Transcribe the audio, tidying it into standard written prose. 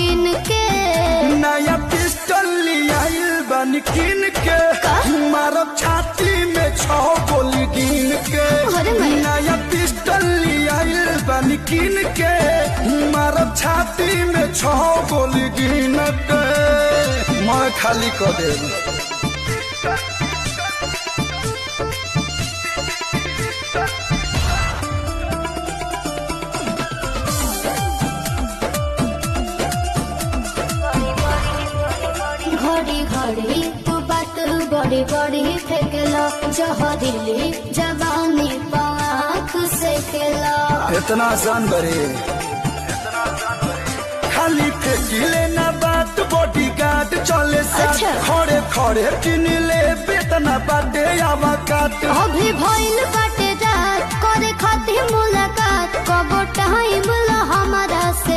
गिन के नया पिस्टल लियाइल बन किन के मारब छाती में 6 गोली गिन के अरे भाई। नया पिस्टल लियाइल बन किन के मारब छाती में 6 गोली गिन के मैं खाली कर देब। घड़ी घड़ी तू बात बड़ी बड़ी फेंकला जहरीली जवानी पाख से केला इतना आसान बरे खाली फेंकिले ना बात बॉडी गार्ड चले साथ अच्छा। खड़े खड़े किन ले बेतना बाटे आवा काट अभी भइल बाटे रात करे खातिर मुलाकात कबो टाइम